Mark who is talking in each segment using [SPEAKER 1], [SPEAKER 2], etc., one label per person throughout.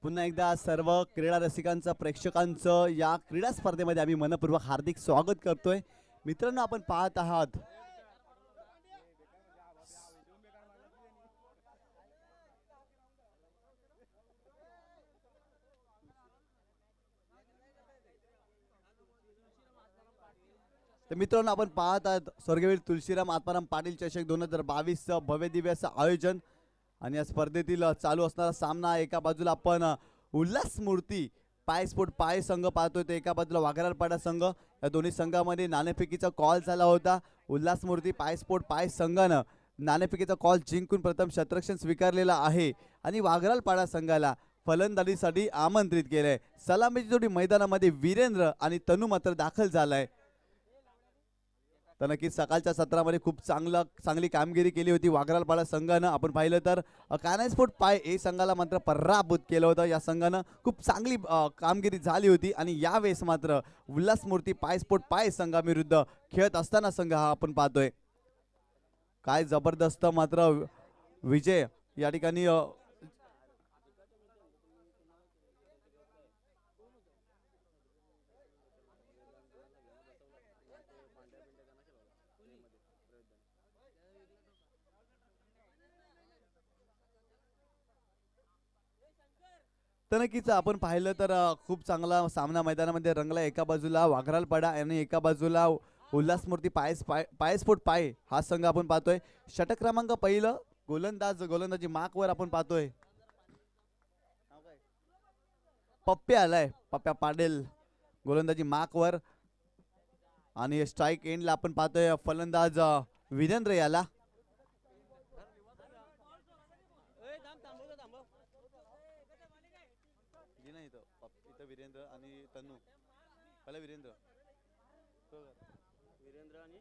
[SPEAKER 1] पुन्हा एकदा सर्व क्रीडा रसिकांचं प्रेक्षकांचं या क्रीडा स्पर्धेमध्ये आम्ही मनपूर्वक हार्दिक स्वागत करतोय. मित्रांनो, आपण पाहत आहात तर मित्रांनो आपण पाहत आहात स्वर्गवीर तुळशीराम आत्माराम पाटील चषक 2022 भव्य दिव्य असं आयोजन. आणि या स्पर्धेतील चालू असणारा सामना, एका बाजूला आपण उल्हास मूर्ती पायस्पोर्ट पाय संघ पाहतोय, तर एका बाजूला वाघराळपाडा संघ. या दोन्ही संघामध्ये नाणेफेकीचा कॉल झाला होता. उल्हास मूर्ती पायस्पोर्ट पाय संघानं नाणेफेकीचा कॉल जिंकून प्रथम शतरक्षण स्वीकारलेला आहे आणि वाघराळपाडा संघाला फलंदाजीसाठी आमंत्रित केलंय. सलामीची जोडी मैदानामध्ये वीरेंद्र आणि तनू मात्र दाखल झालाय. तर नक्कीच सकाळच्या सत्रामध्ये खूप चांगली कामगिरी केली होती वाघराळपाडा संघानं. आपण पाहिलं तर कानास्पोर्ट पाय ए संघाला मात्र पराभूत केलं होतं. या संघानं खूप चांगली कामगिरी झाली होती आणि यावेळेस मात्र उल्हास मूर्ती पायस्पोर्ट पाय संघाविरुद्ध खेळत असताना संघ हा आपण पाहतोय. काय जबरदस्त मात्र विजय या ठिकाणी तर नक्कीच आपण पाहिलं तर खूप चांगला सामना मैदानामध्ये रंगला. एका बाजूला वाघराळपाडा आणि एका बाजूला उल्हास मूर्ती पायस्पोर्ट पाय हा संघ आपण पाहतोय. षटक क्रमांक पहिलं गोलंदाजी माकवर आपण पाहतोय. पप्प्या आलाय, पप्प्या पाडेल गोलंदाजी माकवर. आणि स्ट्राईक एंडला आपण पाहतोय फलंदाज वीरेंद्र याला. वीरेंद्र आणि तनू पहिला वीरेंद्र आणि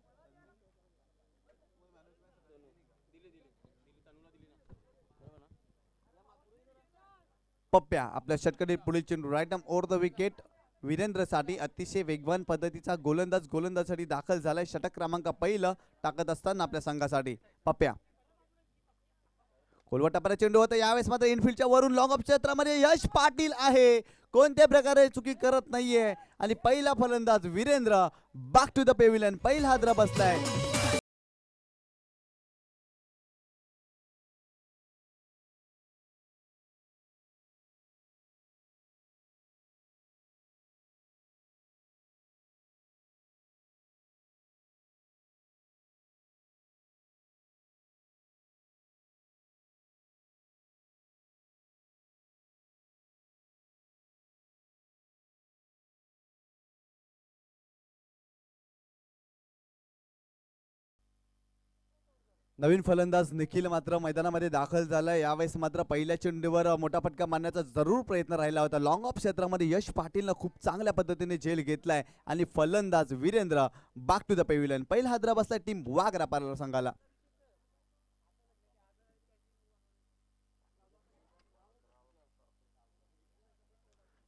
[SPEAKER 1] पप्प्या आपल्या षटकातील पुढील चेंडू right arm over the wicket. वीरेंद्रसाठी अतिशय वेगवान पद्धतीचा गोलंदाजसाठी दाखल झालाय. षटक क्रमांक पहिलं टाकत असताना आपल्या संघासाठी पप्प्या. कोलवटापर्यंत चेंडू होता. यावेळेस मात्र इनफिल्डच्या वरून लॉंग ऑफ क्षेत्रामध्ये यश पाटील आहे, कोणत्या प्रकारे चुकी करत नाहीये. आणि पहिला फलंदाज Virendra back to the pavilion. पहिला हादरा बसलाय. नवीन फलंदाज निखिल मात्र मैदानामध्ये दाखल झालाय. यावेळेस मात्र पहिल्या चेंडूवर मोठा फटका मारण्याचा जरूर प्रयत्न राहिला होता. लॉंग ऑफ क्षेत्रामध्ये यश पाटीलनं खूप चांगल्या पद्धतीने झेल घेतलाय आणि फलंदाज Virendra back to the pavilion. पहिला हादरा बसलाय टीम वाघराळपाडा संघाला.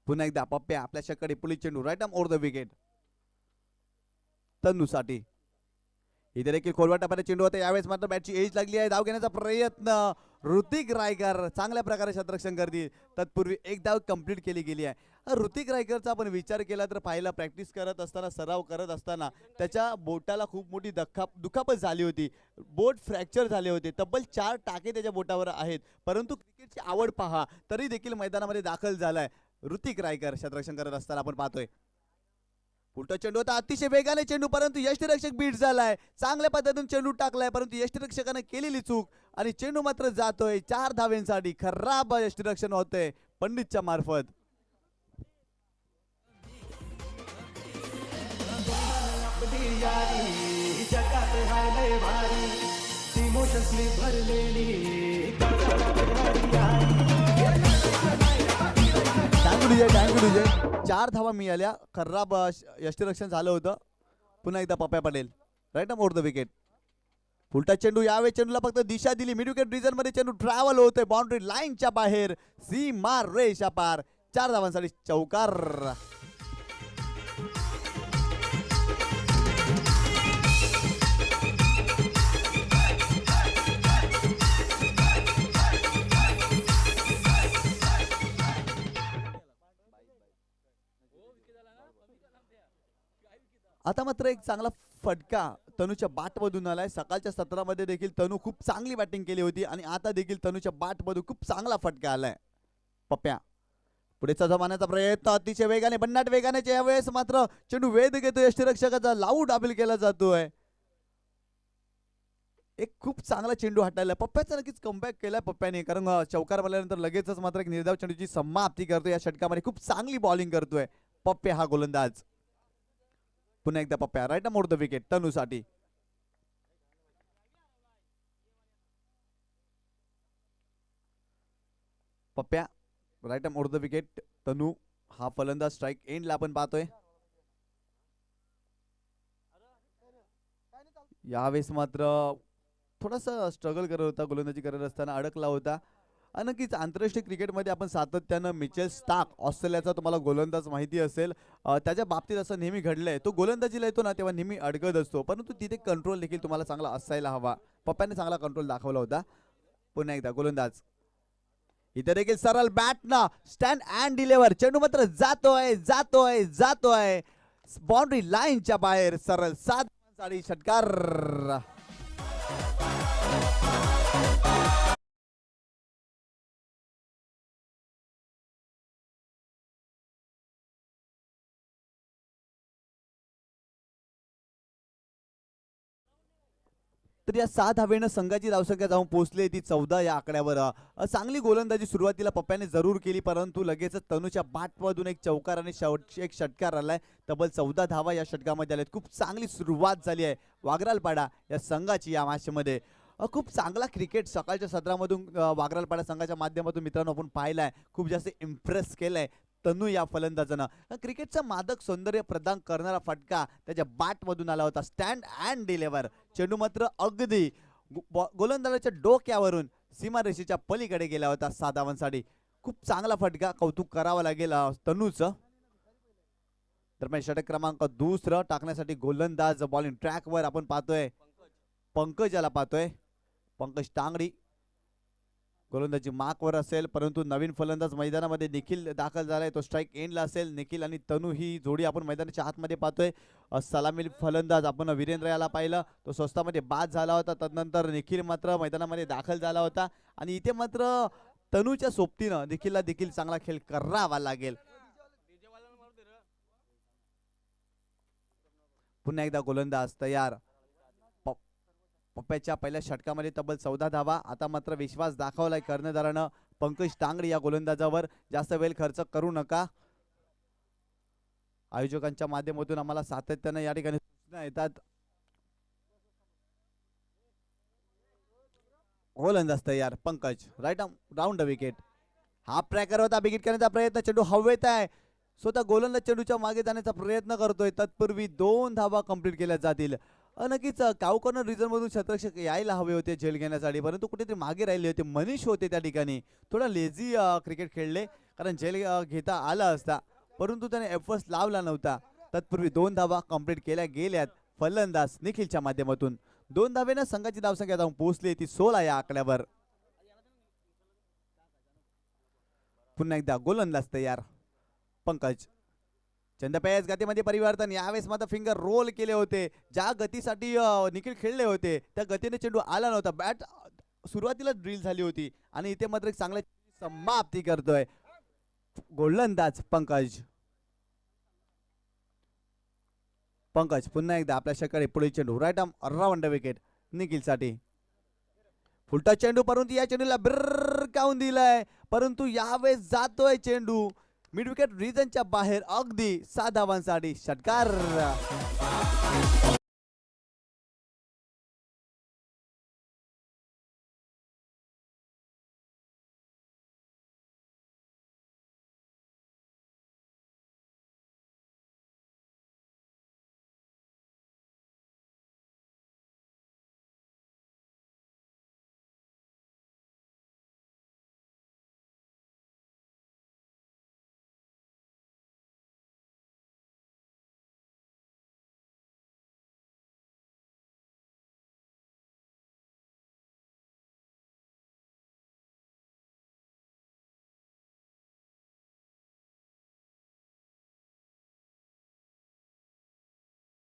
[SPEAKER 1] पुन्हा एकदा पप्प्या आपल्या षटकातील पुढील चेंडू right arm over the wicket तनूसाठी. इथे देखील खोलवाटापर्यंत चेंडू होता. यावेळेस मात्र बॅटची एज लागली आहे. धाव घेण्याचा प्रयत्न ऋतिक रायकर चांगल्या प्रकारे शतरक्षण करतील. तत्पूर्वी एक धाव कंप्लीट केली गेली आहे. ऋतिक रायकरचा आपण विचार केला तर पाहिला प्रॅक्टिस करत असताना सराव करत असताना त्याच्या बोटाला खूप मोठी दुखापत झाली होती. बोट फ्रॅक्चर झाले होते. तब्बल 4 टाके त्याच्या बोटावर आहेत. परंतु क्रिकेटची आवड पहा तरी देखील मैदानामध्ये दाखल झालाय ऋतिक रायकर. शतरक्षण करत असताना आपण पाहतोय. उलटा चेंडू होता. अतिशय वेगाने चेंडू, परंतु यष्टिरक्षक बीट झालाय. चांगल्या पद्धतीने चेंडू टाकलाय परंतु यष्टिरक्षकाने केलेली चूक आणि चेंडू मात्र जातोय 4 धावेंसाठी. खराब यष्टिरक्षण होतंय पंडितच्या मार्फत. थँक्यू 4 धावा मिळाल्या. खराब यष्टिरक्षण झालं होतं. पुन्हा एकदा Pappya Patel right arm over the wicket. उलटा चेंडू. यावेळी चेंडूला फक्त दिशा दिली. मिड विकेट रिजन मध्ये चेंडू ट्रॅव्हल होतोय बाउंड्री लाईनच्या बाहेर. सीमा रेषा पार. 4 धावांसाठी चौकार. आता मात्र एक चांगला फटका तनूच्या बॅटमधून आलाय. सकाळच्या सत्रामध्ये देखील तनू खूप चांगली बॅटिंग केली होती आणि आता देखील तनूच्या बॅटमधून खूप चांगला फटका आलाय. पप्प्या पुढेचा जमान्याचा प्रयत्न अतिशय वेगाने भन्नाट वेगाने यावेळेस मात्र चेंडू वेध घेतोय यष्टीरक्षकाचा, लावू डाबल केला जातोय. एक खूप चांगला चेंडू हटायला पप्प्याचा नक्कीच कमबॅक केलाय पप्प्याने, कारण चौकार मारल्यानंतर लगेचच मात्र एक निर्धाव चेंडूची समाप्ती करतोय. या षटकामध्ये खूप चांगली बॉलिंग करतोय पप्प्या हा गोलंदाज. पुन्हा एकदा Pappya right mode the wicket तनूसाठी. Pappya right mode the wicket Tanu हा फलंदाज स्ट्राईक एंडला आपण पाहतोय. यावेळेस मात्र थोडासा स्ट्रगल करत होता, गोलंदाजी करत असताना अडकला होता. नक्कीच आंतरराष्ट्रीय क्रिकेटमध्ये आपण सातत्यानं मिचेल स्टार्क ऑस्ट्रेलियाचा तुम्हाला गोलंदाज माहिती असेल, त्याच्या बाबतीत असं नेहमी घडलंय. तो गोलंदाजीला येतो ना तेव्हा नेहमी अडकत असतो, परंतु तिथे कंट्रोल देखील तुम्हाला चांगला असायला हवा. पप्प्याने चांगला कंट्रोल दाखवला होता. पुन्हा एकदा गोलंदाज इथे देखील सरळ बॅट ना स्टँड अँड डिलिव्हर, चेंडू मात्र जातोय जातोय जातोय बाउंड्री लाईनच्या बाहेर सरळ 7 साडी षटकार. तर या 6 धावेनं संघाची धावसंख्या जाऊन पोहोचली ती 14 या आकड्यावर. चांगली गोलंदाजी सुरुवातीला पप्प्याने जरूर केली, परंतु लगेचच तनूच्या बॅटमधून एक चौकार आणि एक षटकार आलाय. तब्बल 14 धावा या षटकामध्ये आल्यात. खूप चांगली सुरुवात झाली आहे वागरालपाडा या संघाची या मॅचमध्ये. खूप चांगला क्रिकेट सकाळच्या सत्रामधून वागरालपाडा संघाच्या माध्यमातून मित्रांनो आपण पाहिलाय. खूप जास्त इम्प्रेस केलंय तनू या फलंदाजानं. क्रिकेटचा मादक सौंदर्य प्रदान करणारा फटका त्याच्या बॅटमधून आला होता. स्टँड अँड डिलिव्हर, चेंडू मात्र अगदी गोलंदाजाच्या डोक्यावरून सीमारेषेच्या पलीकडे गेला होता 6 धावांसाठी. खूप चांगला फटका, कौतुक करावं लागेल तनूचं. दरम्यान षटक क्रमांक 2 टाकण्यासाठी गोलंदाज बॉलिंग ट्रॅकवर आपण पाहतोय पंकज याला पाहतोय. पंकज टांगडी गोलंदाजी मार्कवर असेल, परंतु नवीन फलंदाज मैदानामध्ये निखिल दाखल झालाय, तो स्ट्राईक एंडला असेल. निखिल आणि तनू ही जोडी आपण मैदानाच्या आतमध्ये पाहतोय. सलामी फलंदाज आपण वीरेंद्र याला पाहिलं, तो स्वस्तामध्ये बाद झाला होता. तदनंतर निखिल मात्र मैदानामध्ये दाखल झाला होता आणि इथे मात्र तनूच्या सोबतीनं निखिलला देखील चांगला खेळ करावा लागेल. पुन्हा एकदा गोलंदाज तयार. पप्प्याच्या पहिल्या षटकामध्ये तब्बल 14 धावा. आता मात्र विश्वास दाखवलाय कर्णधारानं पंकज टांगडी या गोलंदाजावर. जास्त वेळ खर्च करू नका. आयोजकांच्या माध्यमातून आम्हाला सातत्यानं या ठिकाणी सूचना येतात. गोलंदाज तयार Pankaj right round the wicket. Half tracker होता, विकेट करण्याचा प्रयत्न, चेंडू हवेत आहे. स्वतः गोलंदाज चेंडूच्या मागे जाण्याचा प्रयत्न करतोय. तत्पूर्वी 2 धावा कंप्लीट केल्या जातील. नक्कीच काऊ कॉर्नर रिझन मधून शतरक्षक यायला हवे होते झेल घेण्यासाठी, परंतु कुठेतरी मागे राहिले होते. मनीष होते त्या ठिकाणी, थोडा लेझी क्रिकेट खेळले, कारण झेल घेता आला असता, परंतु त्याने एफर्ट्स लावला नव्हता. तत्पूर्वी 2 धावा कंप्लीट केल्या गेल्यात फलंदाज निखिलच्या माध्यमातून. 2 धावेनं संघाची धावसंख्या जाऊन पोहोचली ती 16 या आकड्यावर. पुन्हा एकदा गोलंदाज तयार पंकज. चंदपेज गतीमध्ये परिवर्तन, यावेळेस मात्र फिंगर रोल केले होते. ज्या गतीसाठी निखिल खेळले होते त्या गतीने चेंडू आला नव्हता. बॅट सुरुवातीला ड्रिल झाली होती आणि इथे मात्र एक चांगल्या समाप्ती करतोय गोलंदाज पंकज. पंकज पुन्हा एकदा आपल्या षटकाकडे पुढे चेंडू राईट आर्म अराउंड विकेट निखिलसाठी. फुलटा चेंडू, परंतु या चेंडूला ब्रर काऊन दिलाय, परंतु यावेळेस जातोय चेंडू मिड विकेट रिजनच्या बाहेर. अगदी 6 धावांसाठी षटकार.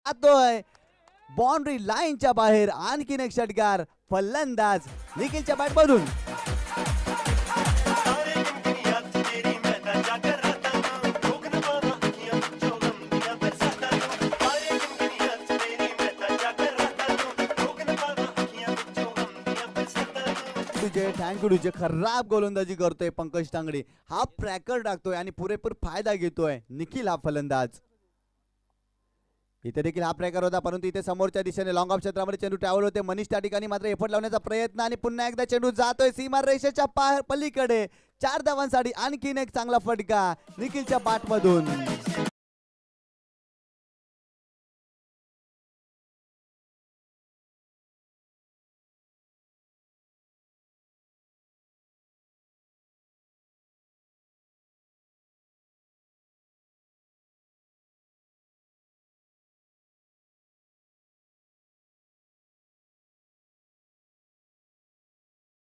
[SPEAKER 1] जातोय बाउंड्री लाईनच्या बाहेर. आणखीन एक षटकार फलंदाज निखिलच्या बॅट मधून. Thank you DJ. खराब गोलंदाजी करतोय पंकज तांगडे. हा ट्रॅकर टाकतोय आणि पुरेपूर फायदा घेतोय निखिल हा फलंदाज. इथे देखील हा ट्रॅकर होता परंतु इथे समोरच्या दिशेने लॉंग ऑफ क्षेत्रामध्ये चेंडू ट्रॅव्हल होते. मनीष त्या ठिकाणी मात्र एफर्ट लावण्याचा प्रयत्न आणि पुन्हा एकदा चेंडू जातोय सीमा रेषेच्या पलीकडे. 4 धावांसाठी आणखीन एक चांगला फटका निखिलच्या बॅट मधून.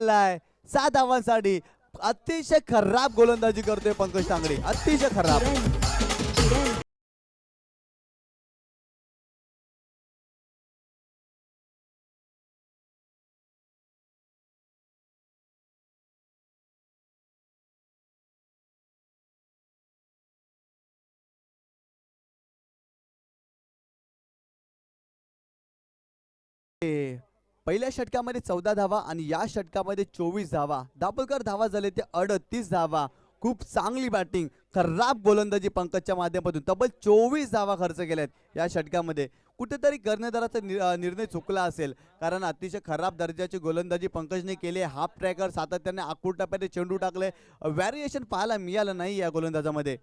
[SPEAKER 1] लाय 7 धावांसाठी. अतिशय खराब गोलंदाजी करतोय पंकज तांगडे. अतिशय खराब. पहिल्या षटकामध्ये 14 धावा आणि या षटकामध्ये 24 धावा. दाभोलकर धावा झाले ते 38 धावा. खूप चांगली बॅटिंग. खराब गोलंदाजी पंकजच्या माध्यमातून तब्बल 24 धावा खर्च केल्यात या षटकामध्ये. कुठेतरी कर्णधाराचा निर्णय चुकला असेल कारण अतिशय खराब दर्जाची गोलंदाजी पंकजने केली. हाफ ट्रॅकर सातत्याने आखूड टप्प्याने चेंडू टाकले. व्हॅरिएशन पाहायला मिळालं नाही या गोलंदाजामध्ये.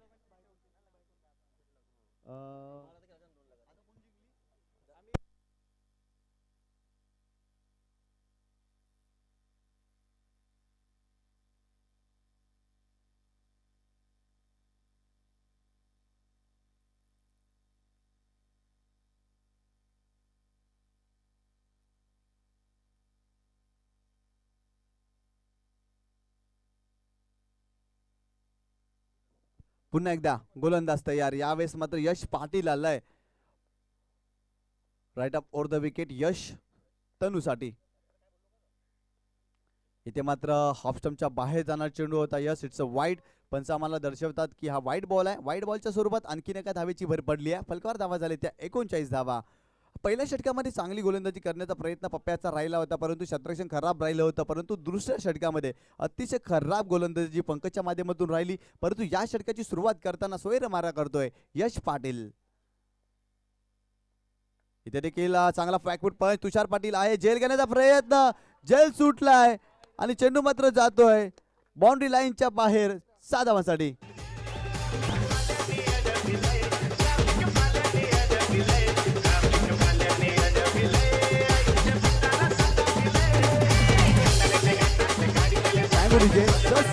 [SPEAKER 1] पुन्हा एकदा गोलंदाज तयार. यावेळेस मात्र यश पाटील आलाय right up over the wicket. Yash तनूसाठी. इथे मात्र हाफ स्टंपच्या बाहेर जाणार चेंडू होता. Yes it's a wide. पंच आम्हाला दर्शवतात की हा वाईड बॉल आहे. वाईड बॉलच्या स्वरूपात आणखीन एका धावेची भर पडली आहे. फलकावर धावा झाले त्या 39 धावा. पहिल्या षटकामध्ये चांगली गोलंदाजी करण्याचा प्रयत्न पप्प्याचा राहिला होता परंतु क्षेत्ररक्षण खराब राहिलं होतं. परंतु दुसऱ्या षटकामध्ये अतिशय खराब गोलंदाजी पंकजच्या माध्यमातून राहिली. परंतु या षटकाची सुरुवात करताना सोयरे मारा करतोय यश पाटील. इथे देखील चांगला फ्लॅगफुट पंच तुषार पाटील आहे. जेल घेण्याचा प्रयत्न. जेल सुटलाय आणि चेंडू मात्र जातोय बाउंड्री लाईनच्या बाहेर 6 धावांसाठी.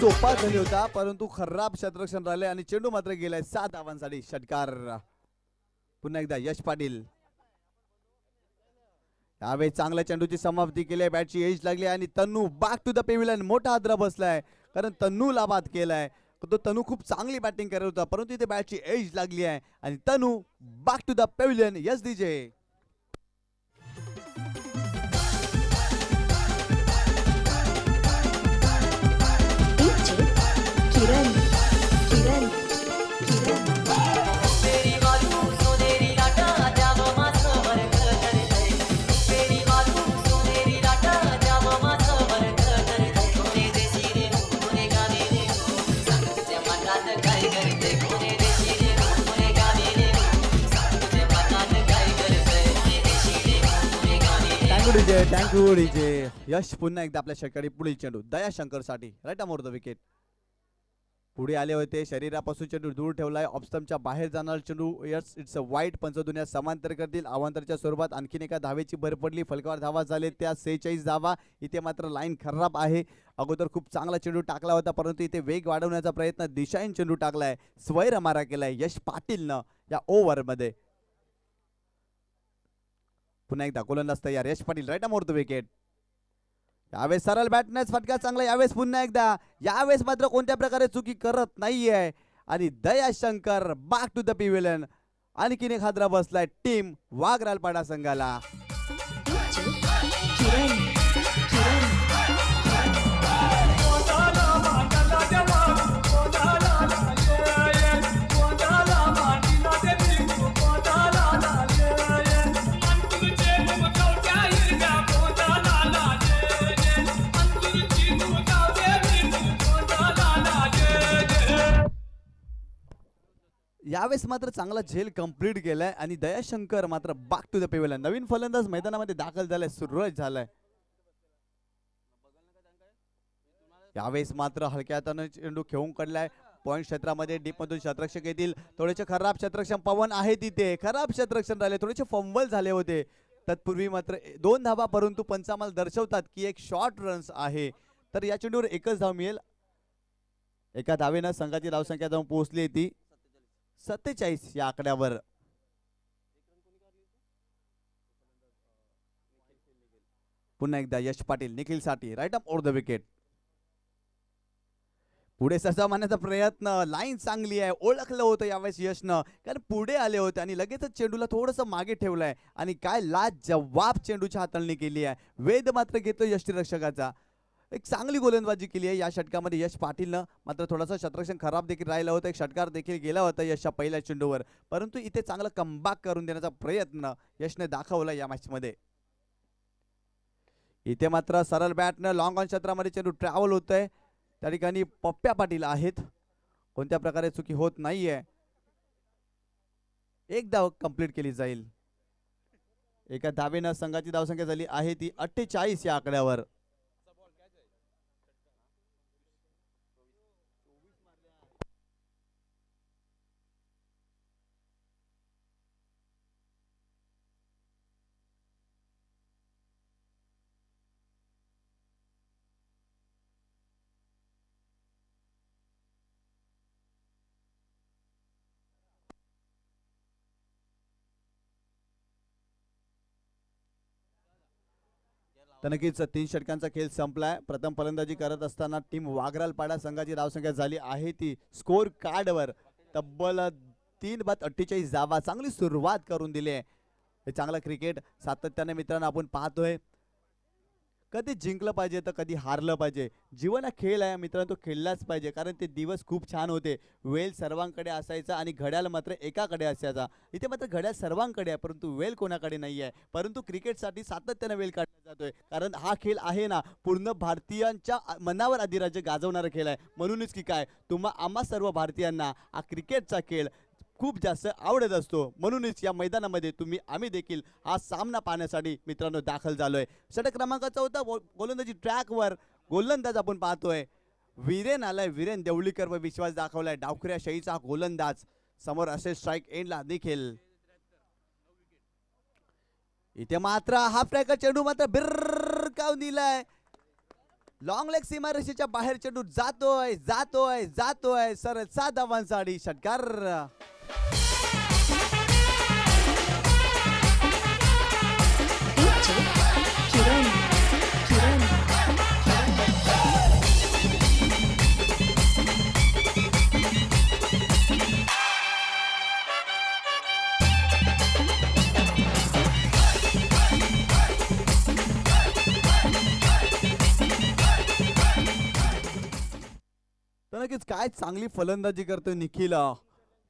[SPEAKER 1] सोपा झाली होता परंतु खराब क्षेत्ररक्षण राहिले आणि चेंडू मात्र गेलाय 7 धावांसाठी. षटकार पुन्हा एकदा यश पाटील. यावेळी चांगल्या चेंडूची समाप्ती केली. बॅटची एज लागली आणि Tannu back to the pavilion. मोठा हादरा बसलाय कारण तन्नूला बाद केलाय. तो तन्नू खूप चांगली बॅटिंग करत होता परंतु इथे बॅटची एज लागली आहे आणि Tannu back to the pavilion. Yes DJ. Thank you DJ. Yash पुन्हा एकदा आपल्या षटकारी. पुढील चेंडू दयाशंकर साठी राईट अमोर द विकेट. पुढे आले होते. शरीरापासून चेंडू दूर ठेवलाय. ऑफस्टंपच्या बाहेर जाणार चेंडू. Yes it's a wide. पंचदुनिया समांतर करतील. अवांतरच्या स्वरूपात आणखीन एका धावेची भर पडली. फलकावर धावा झाले त्या 46 धावा. इथे मात्र लाईन खराब आहे. अगोदर खूप चांगला चेंडू टाकला होता परंतु इथे वेग वाढवण्याचा प्रयत्न दिशाहीन चेंडू टाकलाय. स्वैर मारा केलाय यश पाटीलनं या ओव्हर मध्ये. पुन्हा एकदा गोलंदाज तयार. Yash Patil right arm over the wicket. यावेळेस सरळ बॅटनेस फटका चांगला. यावेळेस पुन्हा एकदा. यावेळेस मात्र कोणत्या प्रकारे चुकी करत नाहीये आणि Dayashankar back to the pavilion. आणखीन एक हादरा बसलाय टीम वाघरालपाडा संघाला. यावेळेस मात्र चांगला झेल कंप्लीट केलाय आणि दयाशंकर मात्र बॅक टू द पेवेलियन. नवीन फलंदाज मैदानामध्ये दाखल झालाय, सुरुवात झालाय. यावेळेस मात्र हलक्या हाताने चेंडू खेळून काढलाय पॉइंट क्षेत्रामध्ये. डीप मधून शतरक्षक येतील. थोडेसे खराब शतरक्षण पवन आहे तिथे, खराब शतरक्षण राहिले, थोडेसे फंबल झाले होते. तत्पूर्वी मात्र 2 धावा, परंतु पंचामाल दर्शवतात की एक शॉर्ट रन्स आहे. तर या चेंडूवर एकच धाव मिळेल. एका धावेनं संघाची धावसंख्या जाऊन पोहोचली ती 47 या आकड्यावर. पुन्हा एकदा यश पाटील निखिल साठी right up over the wicket. पुढे ससा मारण्याचा प्रयत्न, लाईन चांगली आहे, ओळखलं होतं यावेळेस यशनं, कारण पुढे आले होते आणि लगेचच चेंडूला थोडंसं मागे ठेवलंय आणि काय लाजवाब चेंडूची हाताळणी केली आहे. वेध मात्र घेतो यष्टीरक्षकाचा. एक चांगली गोलंदाजी केली आहे या षटकामध्ये यश पाटीलनं. मात्र थोडासा शतरक्षण खराब देखील राहिला होता. एक षटकार देखील गेला होता यशच्या पहिल्या चेंडूवर, परंतु इथे चांगला कमबॅक करून देण्याचा प्रयत्न यशने दाखवला या मॅचमध्ये. इथे मात्र सरळ बॅटनं लॉंग ऑन क्षेत्रामध्ये चेंडू ट्रॅव्हल होतोय. त्या ठिकाणी पप्प्या पाटील आहेत, कोणत्या प्रकारे चुकी होत नाहीये. एक धाव कंप्लीट केली जाईल. एका धावेनं संघाची धावसंख्या झाली आहे ती 48 या आकड्यावर. तर नक्कीच 3 षटकांचा खेळ संपलाय. प्रथम फलंदाजी करत असताना टीम वाघरालपाडा संघाची धावसंख्या झाली आहे ती स्कोर कार्डवर तब्बल 3 बाद 48 धावा. चांगली सुरुवात करून दिली आहे. हे चांगलं क्रिकेट सातत्याने मित्रांनो आपण पाहतोय. कधी जिंकलं पाहिजे तर कधी हारलं पाहिजे. जीवन हा खेळ आहे मित्रांनो, तो खेळलाच पाहिजे, कारण ते दिवस खूप छान होते. वेळ सर्वांकडे असायचा आणि घड्याळ मात्र एकाकडे असायचा. इथे मात्र घड्याळ सर्वांकडे आहे, परंतु वेळ कोणाकडे नाही आहे. परंतु क्रिकेटसाठी सातत्याने वेळ काढला जातोय, कारण हा खेळ आहे ना पूर्ण भारतीयांच्या मनावर अधिराज्य गाजवणारा खेळ आहे. म्हणूनच की काय आम्हा सर्व भारतीयांना हा क्रिकेटचा खेळ खूप जास्त आवडत असतो. म्हणूनच या मैदानामध्ये आम्ही देखील हा सामना पाहण्यासाठी मित्रांनो दाखल झालोय. षटक क्रमांकाचा होता गोलंदाजी ट्रॅकवर गोलंदाज आपण पाहतोय वीरेन आलाय. वीरेन देवळीकर व विश्वास दाखवलाय. डावखऱ्या शैलीचा गोलंदाज. समोर असे स्ट्राइक एंडला निखिल. इथे मात्र हाफ ट्रॅकर चेंडू मात्र बिरकावून दिलाय. लॉंग लेग सीमारेषेच्या बाहेर चेंडू जातोय जातोय जातोय सरळ 7 धावांसाठी षटकार. तर नक्कीच काय चांगली फलंदाजी करतोय निखिल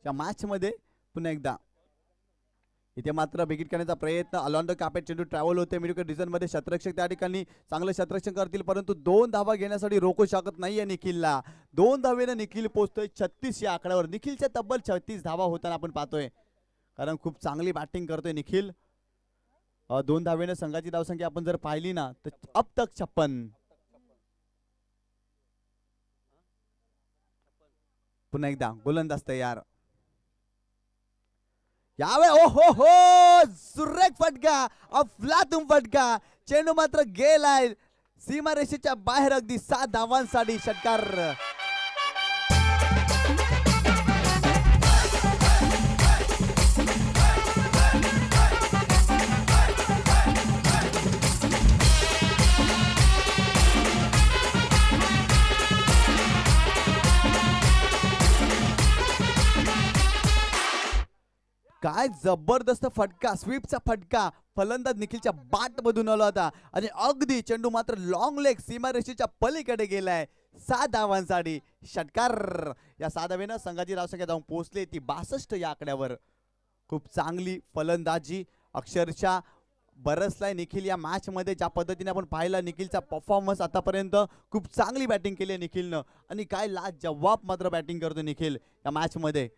[SPEAKER 1] या मॅच मध्ये. पुन्हा एकदा इथे मात्र विकेट करण्याचा प्रयत्न. अलाउंड कापेट चेंडू ट्रॅव्हल होते मिडविकेट डिझाइन मध्ये. शतरक्षक त्या ठिकाणी चांगलं शतरक्षण करतील, परंतु 2 धावा घेण्यासाठी रोखू शकत नाहीये निखिलला. 2 धावेनं निखिल पोहोचतोय 36 या आकड्यावर. निखिलच्या तब्बल 36 धावा होताना आपण पाहतोय, कारण खूप चांगली बॅटिंग करतोय निखिल. 2 धावेनं संघाची धावसंख्या आपण जर पाहिली ना तर अब तक 56. पुन्हा एकदा गोलंदाज तयार. यावे ओ हो सुरेख फटका, अफलातून फटका. चेंडू मात्र गेलाय सीमारेषेच्या बाहेर अगदी 7 धावांसाठी षटकार. काय काय जबरदस्त फटका, स्वीपचा फटका फलंदाज निखिलच्या बाट मधून आला होता आणि अगदी चेंडू मात्र लॉंग लेग सीमारेषेच्या पलीकडे गेलाय. 7 धावांसाठी षटकार. या 6 धावेनं संघाची धावसंख्या जाऊन पोहोचली ती 62 या आकड्यावर. खूप चांगली फलंदाजी अक्षरशः बरसलाय निखिल या मॅच मध्ये. ज्या पद्धतीने आपण पाहिला निखिलचा परफॉर्मन्स आतापर्यंत खूप चांगली बॅटिंग केली आहे निखिलनं आणि काय लाजवाब मात्र बॅटिंग करतो निखिल या मॅच मध्ये.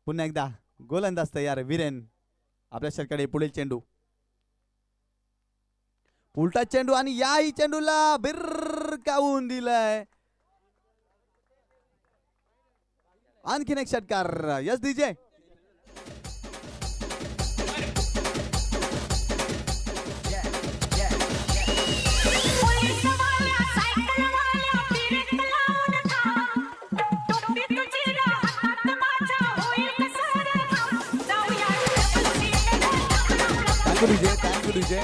[SPEAKER 1] पुन्हा एकदा गोलंदाज तयार वीरेन. आपल्या षटकाकडे पुढील चेंडू, उलटा चेंडू आणि याही चेंडूला भिरकावून दिलाय. आणखीन एक षटकार. Yes DJ. Thank you DJ.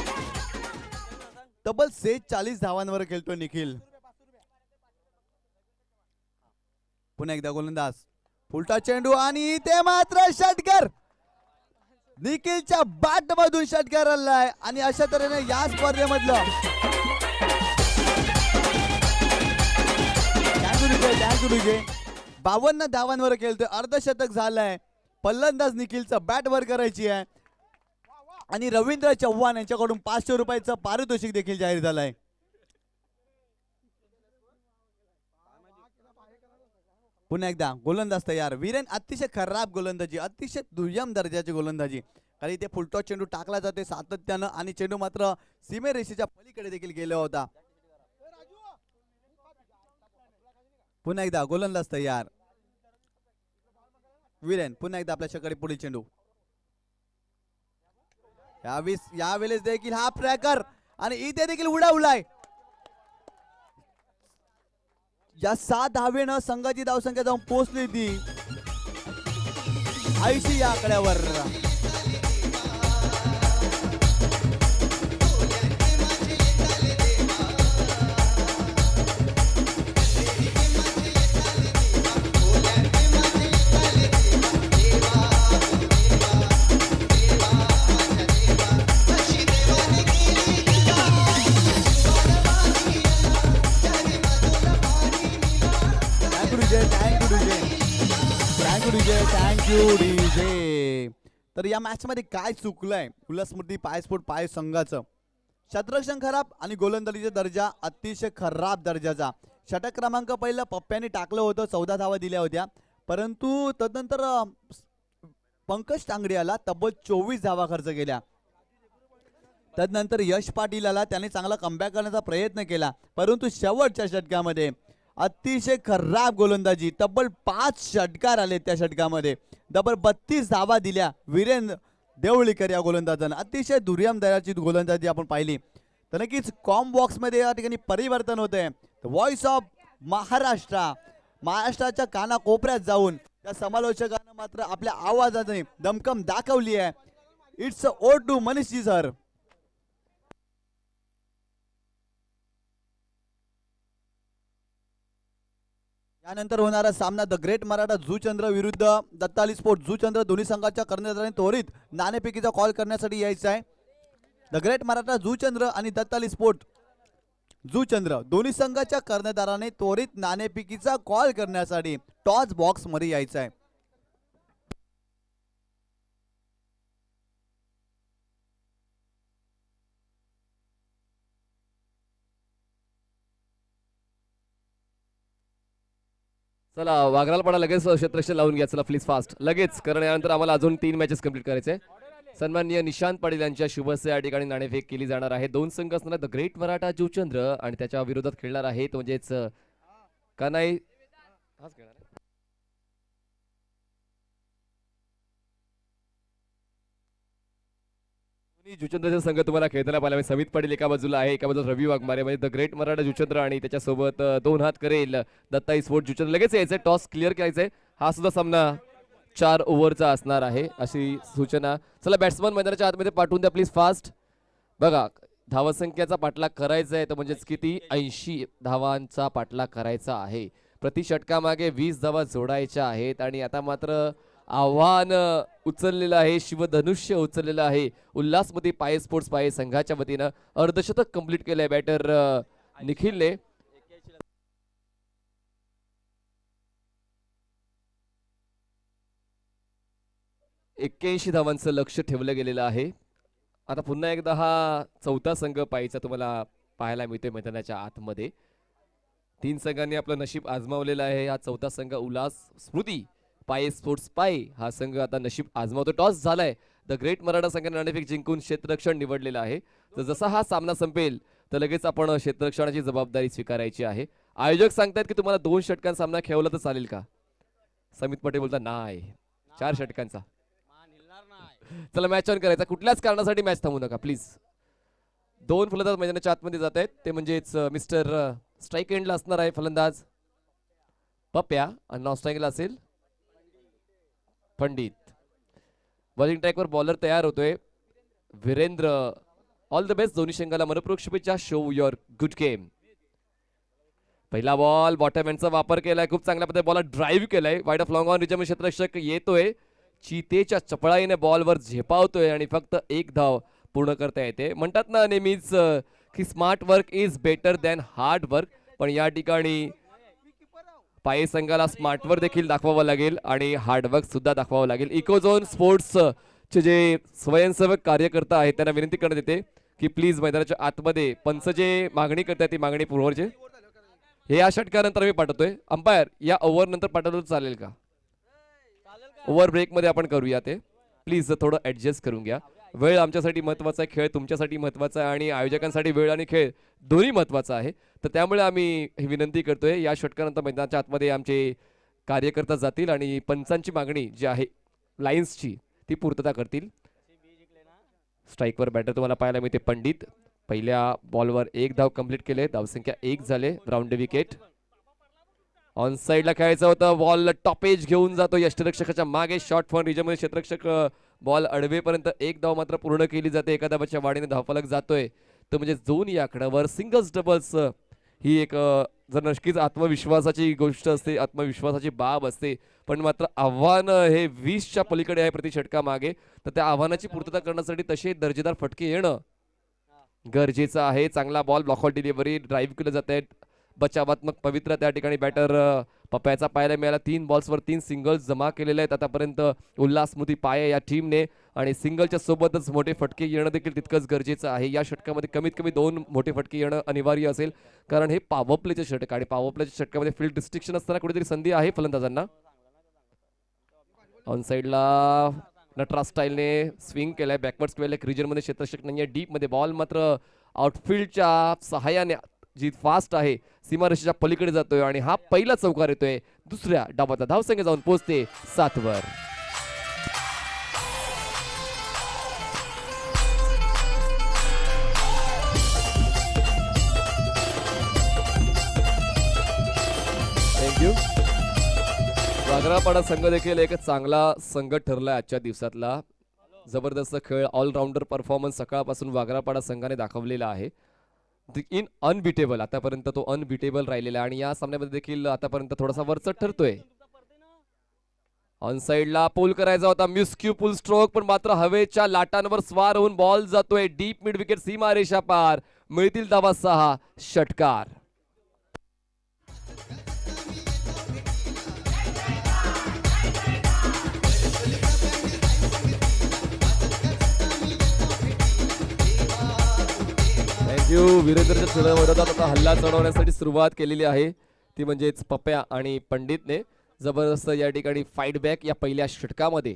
[SPEAKER 1] तब्बल 46 धावांवर खेळतो निखिल. पुन्हा एकदा गोलंदाज, उलटा चेंडू आणि ते मात्र षटकार. निखिलच्या बॅट मधून षटकार आलाय आणि अशा तऱ्हेने या स्पर्धेमधलं थँक्यू डीजे 52 धावांवर खेळतोय. अर्धशतक झालंय. फलंदाज निखिलचं बॅट वर करायची आहे आणि रवींद्र चव्हाण यांच्याकडून 500 रुपयाचं पारितोषिक देखील जाहीर झालंय. पुन्हा एकदा गोलंदाज तयार वीरेन. अतिशय खराब गोलंदाजी, अतिशय दुय्यम दर्जाची गोलंदाजी. कारण इथे फुलटॉस चेंडू टाकला जाते सातत्यानं आणि चेंडू मात्र सीमेरेषेच्या पलीकडे देखील गेला होता. पुन्हा एकदा गोलंदाज तयार वीरेन. पुन्हा एकदा आपल्या षटकाकडे पुढील चेंडू. यावेळेस देखील हा ट्रॅकर आणि इथे देखील उडावलाय. या 7 धावेनं संघाची धावसंख्या जाऊन पोहोचली ती 80 या आकड्यावर. Thank you DJ. तर या मॅच मध्ये काय चुकलंय उल्हासमूर्ती पायस्पोर्ट पाय संघाचं? क्षेत्ररक्षण खराब आणि गोलंदाजीचा दर्जा अतिशय खराब दर्जाचा. षटक क्रमांक पहिलं पप्प्याने टाकलं होतं, 14 धावा दिल्या होत्या. परंतु तदनंतर पंकज टांगडियाला तब्बल 24 धावा खर्च केल्या. तदनंतर यश पाटीलला त्याने चांगला कमबॅक करण्याचा प्रयत्न केला, परंतु शेवटच्या षटकामध्ये अतिशय खराब गोलंदाजी. तब्बल 5 षटकार आले त्या षटकामध्ये. तब्बल 32 धावा दिल्या वीरेंद्र देवळीकर या गोलंदाजानं. अतिशय दुर्यम दर्जाची गोलंदाजी आपण पाहिली. तर नक्कीच कॉम बॉक्स मध्ये या ठिकाणी परिवर्तन होते. व्हॉइस ऑफ महाराष्ट्राच्या कानाकोपऱ्यात जाऊन त्या समालोचकांना मात्र आपल्या आवाजाने दमकम दाखवली आहे. It's over to Manishji sir. यानंतर होणारा सामना द ग्रेट मराठा जुचंद्र विरुद्ध दत्ताली स्पोर्ट जुचंद्र. दोन्ही संघाच्या कर्णधारांनी त्वरित नाणेफेकीचा कॉल करण्यासाठी यायचं आहे. द ग्रेट मराठा जुचंद्र आणि दत्ताली स्पोर्ट जुचंद्र दोन्ही संघाच्या कर्णधाराने त्वरित नाणेफेकीचा कॉल करण्यासाठी टॉस बॉक्स मध्ये यायचं आहे.
[SPEAKER 2] चला वाघरालपाडा लगेच क्षेत्ररक्षण लावून घ्या. चला प्लीज फास्ट लगेच, कारण यानंतर आम्हाला अजून 3 मॅचेस कंप्लीट करायचे. सन्माननीय निशांत पाटील यांच्या शुभ हस्ते या ठिकाणी नाणेफेक केली जाणार आहे. 2 संघ असणार द ग्रेट मराठा जुचंद्र आणि त्याच्या विरोधात खेळणार आहे तो म्हणजेच कानाई. जुचंद्रचा संघ तुम्हाला खेळताना पाहिला. समित पाटील एका बाजूला आहे, एका बाजूला रवी वाघमारे. म्हणजे द ग्रेट मराठा जुचंद्र आणि त्याच्यासोबत 2 हात करेल दत्ताई स्पोर्ट जुचंद्र. लगेच यायचंय, टॉस क्लिअर करायचंय. हा सुद्धा सामना 4 ओव्हरचा असणार आहे अशी सूचना. चला बॅट्समन मैदानाच्या आतमध्ये पाठवून द्या प्लीज फास्ट. बघा धावसंख्येचा पाठलाग करायचा आहे तर म्हणजेच किती 80 धावांचा पाठलाग करायचा आहे. प्रति षटकामागे 20 धावा जोडायच्या आहेत आणि आता मात्र आव्हान उचललेलं आहे, शिवधनुष्य उचललेलं आहे. उल्हासमध्ये पाये स्पोर्ट्स पाये संघाच्या वतीनं अर्धशतक कंप्लीट केलंय बॅटर निखिलने. एक्क्याऐंशी धावांचं लक्ष ठेवलं गेलेलं आहे. आता पुन्हा एकदा हा चौथा संघ पायीचा तुम्हाला पाहायला मिळतोय मैदानाच्या आतमध्ये. 3 संघांनी आपलं नशीब आजमावलेलं आहे. हा चौथा संघ उल्हास स्मृती पाये स्पोर्ट्स पाये हा संघ आता नशीब आजमावतो. टॉस झालाय. द ग्रेट मराठा संघाने नाणेफेक जिंकून क्षेत्ररक्षण निवडलेलं आहे. तर जसा हा सामना संपेल तर लगेच आपण क्षेत्ररक्षणाची जबाबदारी स्वीकारायची आहे. आयोजक सांगतायत की तुम्हाला 2 षटकां सामना खेळवला तर चालेल का? समित पटेल बोलता नाही, 4 षटकांचा. चला मॅच ऑन करायचा. कुठल्याच कारणासाठी मॅच थांबू नका प्लीज. 2 फलंदाज मैदानाच्या आतमध्ये जात आहेत. ते म्हणजेच मिस्टर स्ट्राईक एंडला असणार आहे फलंदाज पप्या आणि नॉन स्ट्राईकला असेल पंडित. बॉलिंग ट्रॅकवर बॉलर तयार होतोय वीरेंद्र. ऑल द बेस्ट दोन्ही संघाला मनपूर्वक शुभेच्छा. Show your good game. पहिला बॉल बॉटम एंडचा वापर केलाय. खूप चांगल्या पद्धतीने बॉल ड्राईव्ह केलाय. Wide off long on region क्षेत्ररक्षक येतोय. चितेच्या चपळाईने बॉलवर झेपावतोय आणि फक्त 1 धाव पूर्ण करता येते. म्हणतात ना नेहमीच की smart work is better than hard work. पण या ठिकाणी पाये संघाला स्मार्ट वर्क देखील दाखवावं लागेल आणि हार्डवर्क सुद्धा दाखवावं लागेल. इकोझोन स्पोर्ट्स चे जे स्वयंसेवक कार्यकर्ता आहेत त्यांना विनंती करण्यात येते की प्लीज मैदानाच्या आतमध्ये पंच जे मागणी करतात ती मागणी पूर्वचे हे या षटकानंतर मी पाठवतोय. अंपायर या ओव्हर नंतर पाठवलं तर चालेल का? ओव्हर ब्रेक मध्ये आपण करूया ते. प्लीज थोडं ऍडजस्ट करून घ्या. वेळ आमच्यासाठी महत्वाचा आहे, खेळ तुमच्यासाठी महत्वाचा आहे आणि आयोजकांसाठी वेळ आणि खेळ दोन्ही महत्वाचा आहे. तर त्यामुळे आम्ही ही विनंती करतोय या षटकानंतर मैदानाच्या आतमध्ये आमचे कार्यकर्ता जातील आणि पंचांची मागणी जी आहे लाईन्सची ती पूर्तता करतील. स्ट्राईकवर बॅटर तुम्हाला पाहायला मिळते पंडित. पहिल्या बॉलवर 1 धाव कंप्लीट केले. धावसंख्या 1 झाले. Round wicket. ऑन साइडला खेळायचं होतं. बॉल टॉपेज घेऊन जातो यष्टरक्षकाच्या मागे. शॉर्ट फॉन रिजनमध्ये क्षेत्ररक्षक बॉल अडवेपर्यंत 1 धाव मात्र पूर्ण केली जाते. एका धावाच्या वाढीने धावफलक जातोय. तो म्हणजे झोन या आकड्यावर सिंगल्स डबल्स ही एक जर नक्कीच आत्मविश्वासाची गोष्ट असते, आत्मविश्वासाची बाब असते. पण मात्र आव्हान हे 20च्या पलीकडे आहे प्रति षटका मागे. तर त्या आव्हानाची पूर्तता करण्यासाठी तसे दर्जेदार फटके येणं गरजेचं आहे. चांगला बॉल ब्लॉकआउट डिलिव्हरी ड्राईव्ह केलं जात आहे. बचावात्मक पवित्र त्या ठिकाणी बॅटर पप्याचा पाहायला मिळाला. 3 बॉल्सवर 3 सिंगल्स जमा केलेले आहेत आतापर्यंत उल्हास स्मृती पाये या टीमने. आणि सिंगलच्या सोबतच मोठे फटके येणं देखील तितकंच गरजेचं आहे. या षटकामध्ये कमीत कमी 2 मोठे फटके येणं अनिवार्य असेल कारण हे पॉवर प्लेचे षटक आणि पॉवर प्लेच्या षटकामध्ये फील्ड रिस्ट्रिक्शन असताना कुठेतरी संधी आहे फलंदाजांना. ऑन साइडला नटराज स्टाईलने स्विंग केलाय. बॅकवर्ड स्क्वेअर रिजन मध्ये क्षेत्ररक्षक नाहीये. डीप मध्ये बॉल मात्र आउटफील्डच्या सहाय्याने जी फास्ट आहे सीमारेषेच्या पलीकडे जातोय आणि हा पहिला चौकार येतोय. दुसऱ्या डावाचा धावसंख्या जाऊन पोहोचते 7 वर. थँक्यू. वाघरापाडा संघ देखील एक चांगला संघ ठरलाय आजच्या दिवसातला. जबरदस्त खेळ ऑलराऊंडर परफॉर्मन्स सकाळपासून वाघरापाडा संघाने दाखवलेला आहे. इन अनबिटेबल आतापर्यंत तो अनबिटेबल राहिलेला आहे आणि या सामन्यामध्ये देखील आतापर्यंत थोडासा वरचढ ठरतोय. ऑन साइडला पूल करायचा होता. म्युस्क्यू पूल स्ट्रोक पण मात्र हवेच्या लाटांवर स्वार होऊन बॉल जातोय डीप मिड विकेट सीमारेषा पार. मिळतील धावा 6. षटकार. वीरेंद्रच्या खेळाविरोधात आता हल्ला चढवण्यासाठी सुरुवात केलेली आहे ती म्हणजेच पप्या आणि पंडितने. जबरदस्त या ठिकाणी फाईट बॅक या पहिल्या षटकामध्ये.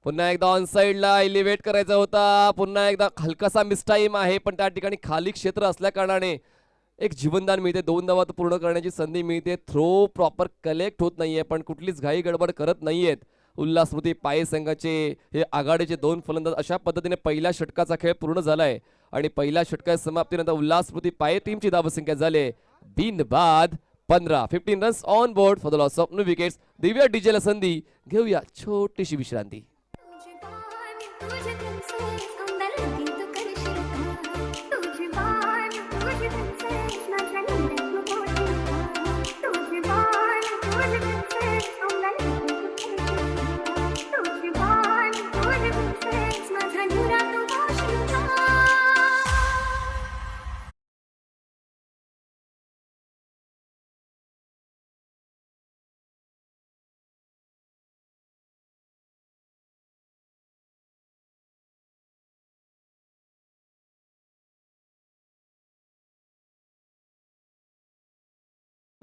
[SPEAKER 2] पुन्हा एकदा ऑन साइडला एलिव्हेट करायचा होता. पुन्हा एकदा हलकासा मिसटाईम आहे पण त्या ठिकाणी खाली क्षेत्र असल्या कारणाने एक जीवनदान मिळते. 2 धावा पूर्ण करण्याची संधी मिळते. थ्रो प्रॉपर कलेक्ट होत नाहीये पण कुठलीच घाई गडबड करत नाहीयेत उल्हास स्मृती पाये संघाचे हे आघाडीचे 2 फलंदाज. अशा पद्धतीने पहिल्या षटकाचा खेळ पूर्ण झालाय आणि पहिल्या षटकाच्या समाप्तीनंतर उल्हास स्मृती पाये टीमची धावसंख्या झाले बिनबाद 15. 15 runs on board for the loss of no wickets. Divya डीजेला संधी. घेऊया छोटीशी विश्रांती.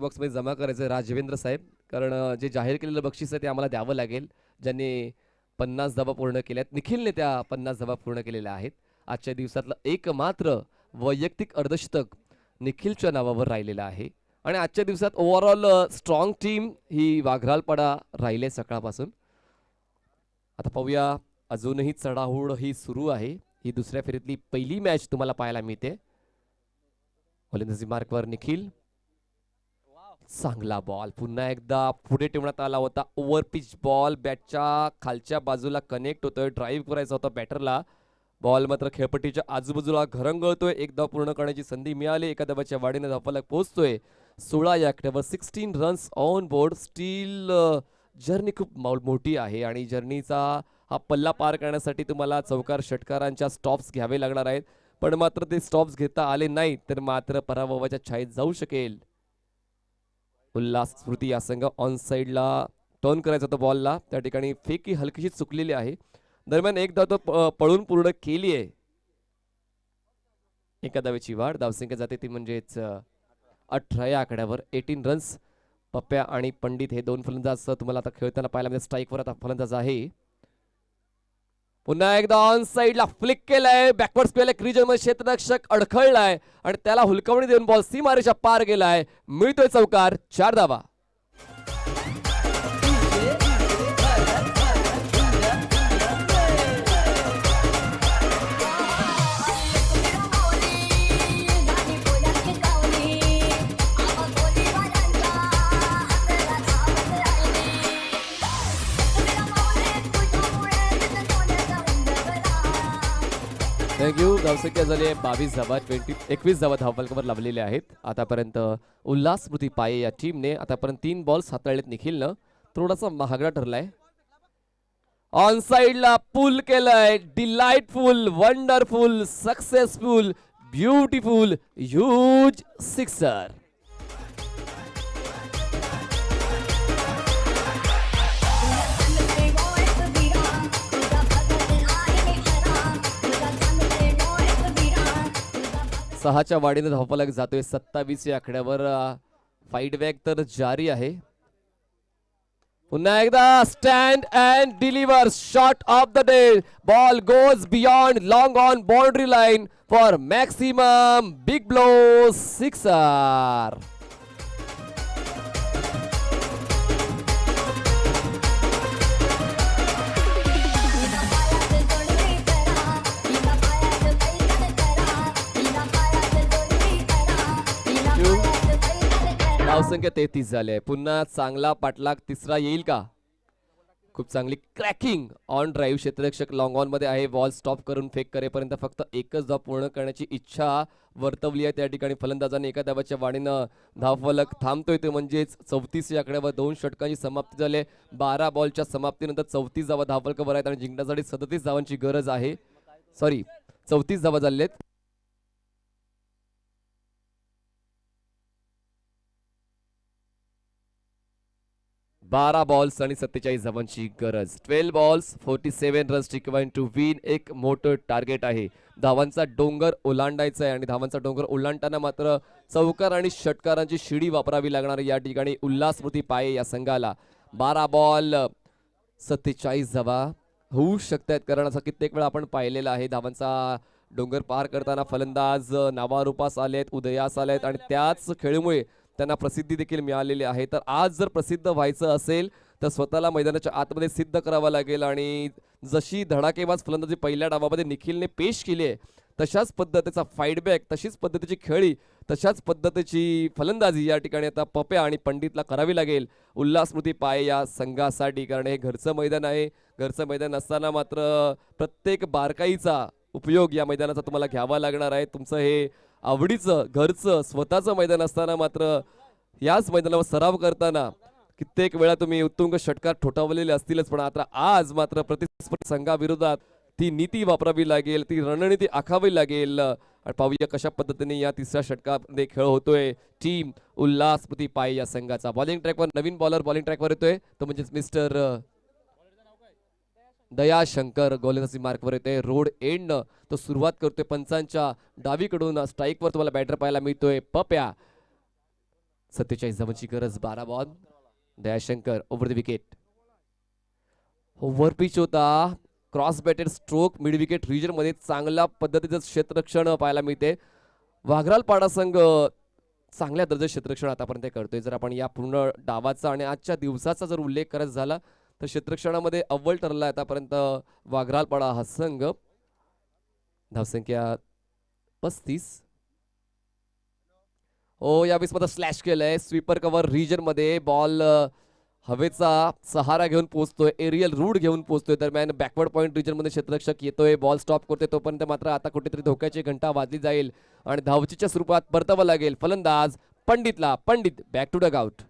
[SPEAKER 2] बॉक्समध्ये जमा करायचं राजवेंद्र साहेब, कारण जे जाहीर केलेलं बक्षीस आहे ते आम्हाला द्यावं लागेल. ज्यांनी 50 धावा पूर्ण केल्यात, निखिलने त्या 50 धावा पूर्ण केलेल्या आहेत. आजच्या दिवसातलं एकमात्र वैयक्तिक अर्धशतक निखिलच्या नावावर राहिलेलं आहे. आणि आजच्या दिवसात ओव्हरऑल स्ट्रॉंग टीम ही वाघरालपाडा राहिले सकाळपासून. आता पाहूया, अजूनही चढाओढ ही सुरू आहे. ही दुसऱ्या फेरीतली पहिली मॅच तुम्हाला पाहायला मिळते. गोलंदाजी मार्कवर निखिल, चांगला बॉल पुन्हा एकदा पुढे ठेवण्यात आला होता. ओव्हर पिच बॉल बॅटच्या खालच्या बाजूला कनेक्ट होतोय. ड्राईव्ह करायचा होता बॅटरला. बॉल मात्र खेळपट्टीच्या आजूबाजूला घरंगळतोय. एक धाव पूर्ण करण्याची संधी मिळाली. एका धावाच्या वाढीने धावफलक पोहोचतोय 16 या आकड्यावर. 16 runs on board. Steel journey खूप मोठी आहे आणि जर्नीचा हा पल्ला पार करण्यासाठी तुम्हाला चौकार षटकारांच्या स्टॉप्स घ्यावे लागणार आहेत. पण मात्र ते स्टॉप्स घेता आले नाही तर मात्र पराभवाच्या छायेत जाऊ शकेल. उल्हास स्मृती या संघ ऑन साईडला टर्न करायचा होता बॉलला. त्या ठिकाणी फेकी हलकीशी चुकलेली आहे. दरम्यान एक धाव तो पळून पूर्ण केली आहे. एका धावेची वाढ. धावसंख्या जाते ती म्हणजेच 18 या आकड्यावर. 18 रन्स. पप्प्या आणि पंडित हे दोन फलंदाज तुम्हाला आता खेळताना पाहायला मिळेल. स्ट्राईकवर आता फलंदाज आहे. पुन्हा एकदा ऑन साईडला फ्लिक केलाय. बॅकवर्ड स्पेल क्रिजन मध्ये क्षेत्ररक्षक अडखळलाय आणि त्याला हुलकावणी देऊन बॉल सीमारेषा पार गेलाय. मिळतोय चौकार. 4 धावा. थँक्यू. धावसंख्या झाली आहे 22 धावा. 21 धावा धावफलकावर लावलेले आहेत आतापर्यंत. उल्हास स्मृती पाये या टीमने आतापर्यंत 3 बॉल्स हाताळलेत निखिलनं. थोडासा महागडा ठरलाय. ऑन साइडला पुल केलंय. Delightful, wonderful, successful, beautiful, huge sixer. सहाच्या वाढीने धावफलक जातोय 27 या आकड्यावर. फाईट बॅक तर जारी आहे. पुन्हा एकदा stand and deliver. Shot of the day. Ball goes beyond long on boundary line for maximum big blow sixer. धावसंख्या 33 झाली आहे. पुन्हा चांगला पाठलाग तिसरा येईल का? खूप चांगली क्रॅकिंग ऑन ड्राईव्ह. क्षेत्ररक्षक लॉंग ऑन मध्ये आहे. बॉल स्टॉप करून फेक करेपर्यंत फक्त एकच धाव पूर्ण करण्याची इच्छा वर्तवली आहे त्या ठिकाणी फलंदाजाने. एका धावाच्या वाढीनं धावफलक थांबतोय ते म्हणजेच 34 या आकड्यावर 2 षटकांची समाप्ती झाली. 12 बॉलच्या समाप्तीनंतर 34 धावा धावफलकावर आहेत आणि जिंकण्यासाठी 37 धावांची गरज आहे. 34 धावा झालेत. 12 बॉल्स आणि 47 धावांची गरज. 12 balls 47 runs required to win. एक मोठं टार्गेट आहे. धावांचा डोंगर ओलांडायचा आहे आणि धावांचा डोंगर ओलांडताना मात्र चौकार आणि षटकारांची शिडी वापरावी लागणार या ठिकाणी उल्हास स्मृती पाये या संघाला. 12 बॉल 47 धावा होऊ शकतात कारण असं कित्येक वेळा आपण पाहिलेलं आहे. धावांचा डोंगर पार करताना फलंदाज नावारूपास आलेत, उदयास आलेत आणि त्याच खेळीमुळे त्यांना प्रसिद्धी देखील मिळालेली आहे. तर आज जर प्रसिद्ध व्हायचं असेल तर स्वतःला मैदानाच्या आतमध्ये सिद्ध करावं लागेल आणि जशी धडाकेबाज फलंदाजी पहिल्या डावामध्ये निखिलने पेश केली आहे तशाच पद्धतीचा फाईटबॅक, तशीच पद्धतीची खेळी, तशाच पद्धतीची फलंदाजी या ठिकाणी आता पप्या आणि पंडितला करावी लागेल उल्हास स्मृती पाये या संघासाठी. कारण हे घरचं मैदान आहे. घरचं मैदान असताना मात्र प्रत्येक बारकाईचा उपयोग या मैदानाचा तुम्हाला घ्यावा लागणार आहे. तुमचं हे आवडीचं घरचं स्वतःचं मैदान असताना मात्र याच मैदानावर सराव करताना कित्येक वेळा तुम्ही उत्तुंग षटकार ठोठावलेले असतीलच, पण आता आज मात्र प्रतिस्पर्धी संघाविरोधात ती नीती वापरावी लागेल, ती रणनीती आखावी लागेल. आणि पाहूया कशा पद्धतीने या तिसऱ्या षटकामध्ये खेळ होतोय टीम उल्हास स्मृती पाये या संघाचा. बॉलिंग ट्रॅकवर नवीन बॉलर बॉलिंग ट्रॅकवर येतोय तो म्हणजेच मिस्टर दयाशंकर. गोलंदाजी मार्कवर येतोय. रोड एंड तो सुरुवात करतोय पंचांच्या डावीकडून. स्ट्राईकवर तुम्हाला बॅटर पाहायला मिळतोय पप्या. 47 धावांची गरज. 12 ball. Dayashankar over the wicket. Over pitch होता. Cross batted stroke mid wicket region मध्ये चांगल्या पद्धतीचं क्षेत्ररक्षण पाहायला मिळते. वाघरालपाडा संघ चांगल्या दर्जाचे क्षेत्ररक्षण आतापर्यंत करतोय. जर आपण या पूर्ण डावाचा आणि आजच्या दिवसाचा जर उल्लेख करत झाला तर क्षेत्ररक्षणामध्ये अव्वल ठरला आतापर्यंत वाघरालपाडा हा संघ. धावसंख्या 35. यावेळेस मध्ये स्लॅश केलंय. स्वीपर कव्हर रिजन मध्ये बॉल हवेचा सहारा घेऊन पोहोचतोय. एरियल रूट घेऊन पोहोचतोय. दरम्यान बॅकवर्ड पॉइंट रिजन मध्ये क्षेत्ररक्षक येतोय. बॉल स्टॉप करतोय. तोपर्यंत मात्र आता कुठेतरी धोक्याची घंटा वाजली जाईल आणि धावचीच्या स्वरूपात परतावं लागेल फलंदाज पंडितला. Pandit back to dugout.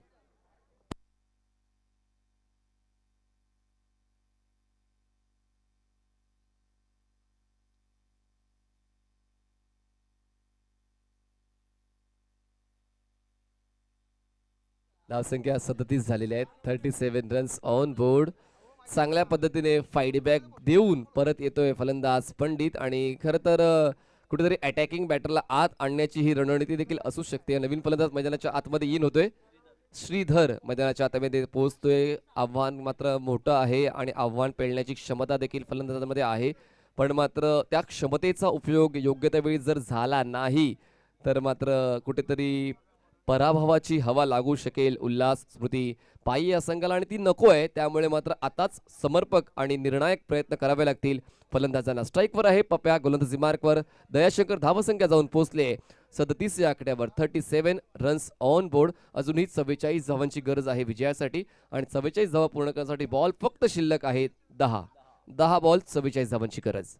[SPEAKER 2] धावसंख्या 37 झालेली आहे. 37 रन्स ऑन बोर्ड. चांगल्या पद्धतीने फाईडबॅक देऊन परत येतोय फलंदाज पंडित. आणि खरं तर कुठेतरी अटॅकिंग बॅटरला आत आणण्याची ही रणनीती देखील असू शकते. नवीन फलंदाज मैदानाच्या आतमध्ये येईन होतोय. श्रीधर मैदानाच्या आतमध्ये पोहोचतोय. आव्हान मात्र मोठं आहे आणि आव्हान पेलण्याची क्षमता देखील फलंदाजांमध्ये आहे. पण मात्र त्या क्षमतेचा उपयोग योग्य त्या वेळी जर झाला नाही तर मात्र कुठेतरी पराभवाची हवा लागू शकेल उल्हास स्मृती पायी या संघाला आणि ती नको आहे. त्यामुळे मात्र आताच समर्पक आणि निर्णायक प्रयत्न करावे लागतील फलंदाजांना. स्ट्राईकवर आहे पप्या. गोलंदाजी मार्कवर दयाशंकर. धावसंख्या जाऊन पोहोचले 37 या आकड्यावर. 37 रन्स ऑन बोर्ड. अजूनही 44 धावांची गरज आहे विजयासाठी आणि 44 धावा पूर्ण करण्यासाठी बॉल फक्त शिल्लक आहेत 10 बॉल 44 धावांची गरज.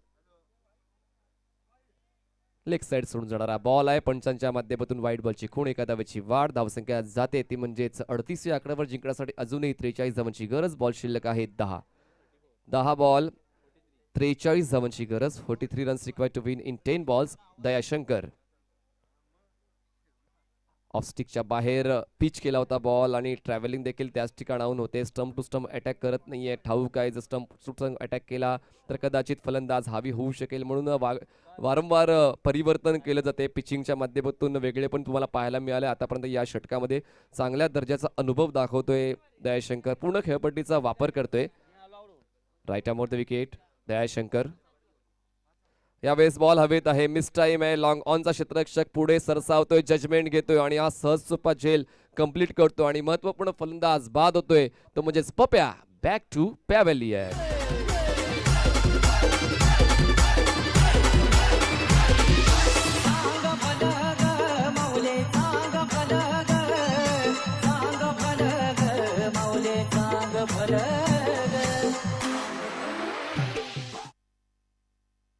[SPEAKER 2] लेग साइड सोडून जाणारा बॉल आहे. पंचांच्या माध्यमातून वाईट बॉलची खूण. एका धावेची वाढ. धावसंख्या जाते ती म्हणजेच 38 या आकड्यावर. जिंकण्यासाठी अजूनही 43 धावांची गरज. बॉल शिल्लक आहे 10 बॉल 43 धावांची गरज. 43 runs required to win in 10 balls. Dayashankar off स्टिकच्या बाहेर पिच केला होता बॉल आणि ट्रॅव्हलिंग देखील त्याच ठिकाणाहून होते. स्टंप टू स्टंप अटॅक करत नाहीये. ठाऊक आहे जर स्टंप टू स्टंप अटॅक केला तर कदाचित फलंदाज हावी होऊ शकेल. म्हणून वारंवार परिवर्तन केलं जाते पिचिंगच्या माध्यमातून. वेगळे पण तुम्हाला पाहायला मिळाले आतापर्यंत या षटकामध्ये. चांगल्या दर्जाचा अनुभव दाखवतोय दयाशंकर. पूर्ण खेळपट्टीचा वापर करतोय. Right arm the wicket Dayashankar. यावेळेस बॉल हवेत आहे. मिस टाइम आहे. लॉंग ऑनचा क्षेत्ररक्षक पुढे सरसावतोय. जजमेंट घेतोय आणि हा सहज सोपा झेल कंप्लीट करतो आणि महत्वपूर्ण फलंदाज बाद होतोय तो म्हणजेच Papya. Back to pavilion.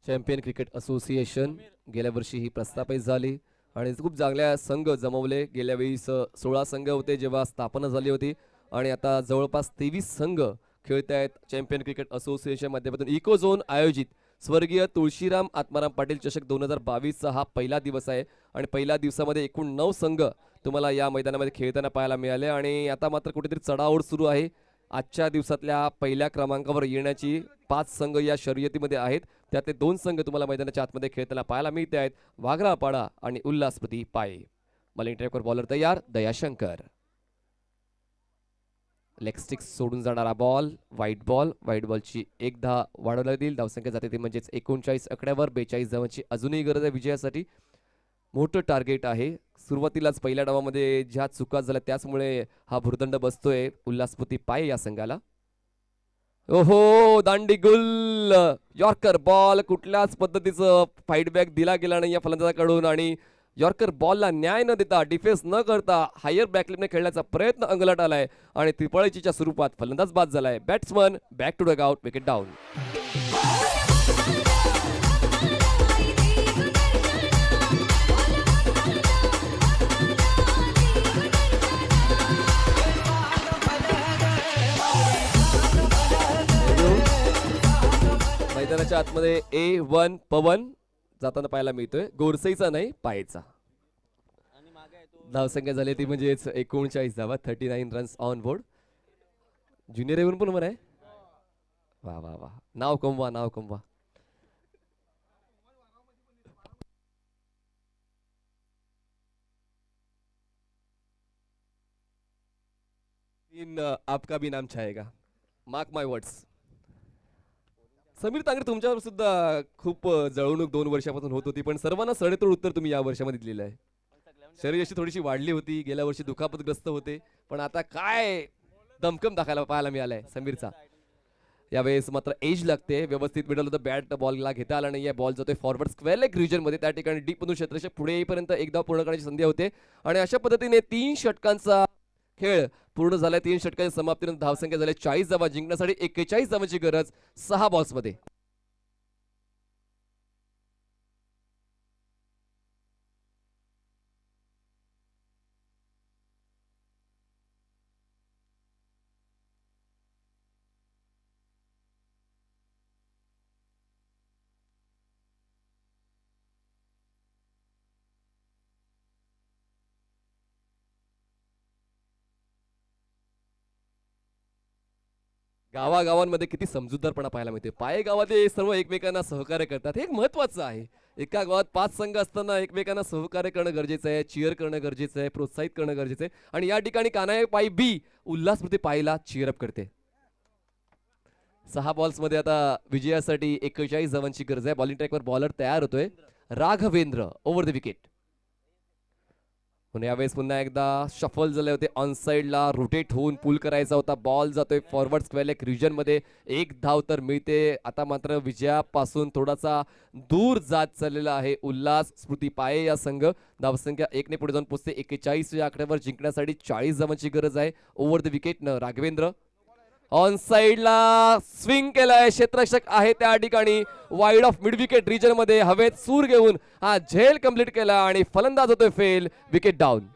[SPEAKER 2] Champion cricket association गेल्या वर्षी ही प्रस्थापित झाली आणि खूप चांगल्या संघ जमवले. गेल्या वेळी 16 संघ होते जेव्हा स्थापना झाली होती आणि आता जवळपास 23 संघ खेळत आहेत. चॅम्पियन क्रिकेट असोसिएशन माध्यमातून इको झोन आयोजित स्वर्गीय तुळशीराम आत्माराम पाटील चषक 2022 हा पहिला दिवस आहे आणि पहिल्या दिवसामध्ये एकूण 9 संघ तुम्हाला या मैदानामध्ये खेळताना पाहायला मिळाले आणि आता मात्र कुठेतरी चढाओढ सुरू आहे. आजच्या दिवसातल्या पहिल्या क्रमांकावर येण्याची 5 संघ या शर्यतीमध्ये आहेत. त्यातले 2 संघ तुम्हाला मैदानाच्या आतमध्ये खेळताना पाहायला मिळते आहेत. वाघरापाडा आणि उल्हास स्मृती पाये. बॉलिंग ट्रॅकवर बॉलर तयार. दयाशंकर. लेग स्टिक सोडून जाणारा बॉल. व्हाईट बॉलची 1 धाव वाढवला देईल. धावसंख्या जाते ती म्हणजेच 39 आकड्यावर. 42 धावांची अजूनही गरज आहे विजयासाठी. मोठं टार्गेट आहे. सुरुवातीलाच पहिल्या डावामध्ये ज्या चुका झाल्या त्याचमुळे हा भुर्दंड बसतोय उल्हासपती पाय या संघाला. ओहो दांडी गुल. यॉर्कर बॉल कुठल्याच पद्धतीचं फाईटबॅक दिला गेला नाही या फलंदाजाकडून आणि यॉर्कर बॉलला न्याय न देता डिफेन्स न करता हायर बॅकलिपने खेळण्याचा प्रयत्न अंगलट आलाय आणि त्रिपळीच्या स्वरूपात फलंदाज बाद झालाय. Batsman back to dugout. Wicket down. मैदानाच्या आतमध्ये A1 पवन जाताना पाहायला मिळतोय. गोरसईचा नाही पायचा. धावसंख्या झाली ती म्हणजेच 39 धावा. 39 रन्स ऑन बोर्ड. ज्युनियर येऊन पण आहे. वा वा वा. नाव कमवा. दिन आपका भी नाम छाएगा, मार्क माय वर्ड्स. समीर तांगडे, तुमच्यावर सुद्धा खूप जळवणूक 2 वर्षापासून होत होती, पण सर्वांना सडेतोड उत्तर तुम्ही या वर्षामध्ये दिलेलं आहे. शरीर अशी थोडीशी वाढली होती, गेल्या वर्षी दुखापतग्रस्त होते, पण आता काय दमकम दाखवायला पाहायला मिळालाय समीरचा. यावेळेस मात्र एज लागते, व्यवस्थित मिडल होतं, बॅट बॉलला घेता आला नाहीये. बॉल जातोय फॉरवर्ड स्क्वेअर लेग रिजन मध्ये, त्या ठिकाणी डीप मधून क्षेत्ररक्षक पुढे येईपर्यंत एकदा पूर्ण करण्याची संधी होते. आणि अशा पद्धतीने 3 षटकांचा खेळ पूर्ण झालाय. 3 षटकांच्या समाप्तीनंतर धावसंख्या झाली 40 धावा. जिंकण्यासाठी 41 धावांची गरज 6 बॉल्स मध्ये. गावागावांमध्ये किती समजूतदारपणा पाहायला मिळते. पाये गावात सर्व एकमेकांना सहकार्य करतात, हे एक महत्वाचं आहे. एका गावात 5 संघ असताना एकमेकांना सहकार्य करणं गरजेचं आहे, चिअर करणं गरजेचं आहे, प्रोत्साहित करणं गरजेचं आहे. आणि या ठिकाणी कानाय पाई बी उल्हासप्रती पायला चिअरअप करते. 6 बॉल्स मध्ये आता विजयासाठी 41 धावांची गरज आहे. बॉलिंग ट्रॅकवर बॉलर तयार होतोय, राघवेंद्र ओव्हर द विकेट. यावेळेस पुन्हा एकदा शफल झाले होते, ऑन साइडला रोटेट होऊन पुल करायचा होता. बॉल जातोय फॉरवर्ड स्क्वेअर लेग रिजन मध्ये, 1 धाव तर मिळते. आता मात्र विजयापासून थोडासा दूर जात चाललेला आहे उल्हास स्मृती पाये या संघ. धावसंख्या 1 ने पुढे जाऊन पोहोचते. 41 या आकड्यावर जिंकण्यासाठी 40 धावांची गरज आहे. ओव्हर द विकेट न राघवेंद्र ऑन साइडला स्विंग केलाय, क्षेत्ररक्षक आहे त्या ठिकाणी. Wide of mid wicket region मध्ये हवेत सूर घेऊन हा झेल कंप्लीट केला आणि फलंदाज होतोय फेल. Wicket down.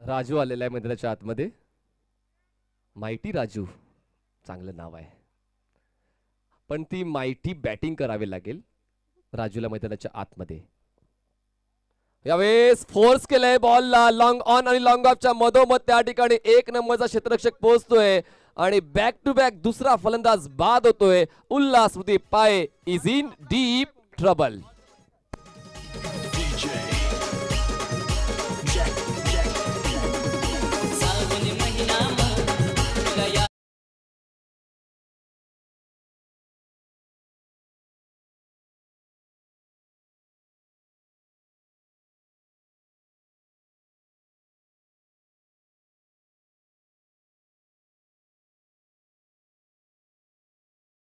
[SPEAKER 2] राजू आलेला आहे मैदानाच्या आतमध्ये. माइटी राजू चांगलं नाव आहे, पण ती माइटी बॅटिंग करावी लागेल राजूला मैदानाच्या आतमध्ये. यावेळेस फोर्स केलंय बॉलला लॉंग ऑन आणि लॉंग ऑफच्या मधोमध. त्या ठिकाणी 1 नंबरचा क्षेत्ररक्षक पोहोचतोय आणि बॅक टू बॅक दुसरा फलंदाज बाद होतोय. उल्हास स्मृती पाये इज इन डीप ट्रबल.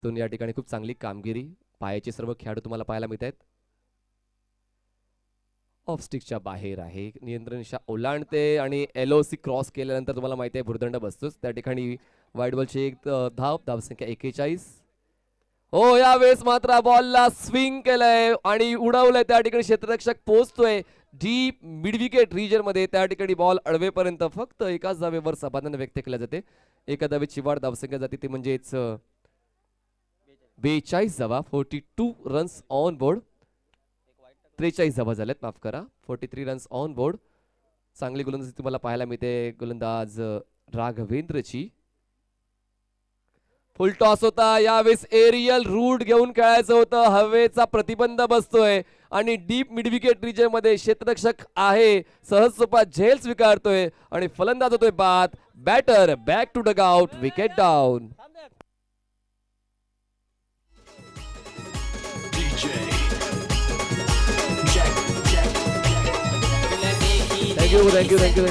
[SPEAKER 2] या ठिकाणी खूप चांगली कामगिरी पायाचे सर्व खेळाडू तुम्हाला पाहायला मिळत आहेत. ऑफ स्टिकच्या बाहेर आहे, नियंत्रण रेषा ओलांडते आणि LOC क्रॉस केल्यानंतर तुम्हाला माहिती आहे भुर्दंड बसतोच. त्या ठिकाणी वाईड बॉलची 1 धाव, धावसंख्या 41. हो, यावेळेस मात्र बॉलला स्विंग केलंय आणि उडवलंय. त्या ठिकाणी क्षेत्ररक्षक पोहोचतोय डीप मिड विकेट रिजन मध्ये. त्या ठिकाणी बॉल अडवेपर्यंत फक्त एकाच धावेवर समाधान व्यक्त केले जाते. एका धावेची वाढ धावसंख्या जाते, ते म्हणजेच 42 धावा. 42 रन्स ऑन बोर्ड. 43 धावा झाल्यात, माफ करा. 43 रन्स ऑन बोर्ड. चांगली गोलंदाजी तुम्हाला पाहायला मिळते गोलंदाज राघवेंद्रची. फुल टॉस होता, यावेळेस एरियल रूट घेऊन खेळायचं होतं. हवेचा प्रतिबंध बसतोय आणि डीप मिड विकेट रिजन मध्ये क्षेत्ररक्षक आहे, सहज सोपा झेल स्वीकारतोय आणि फलंदाज होतोय बाद. Batter back to dugout. Wicket down.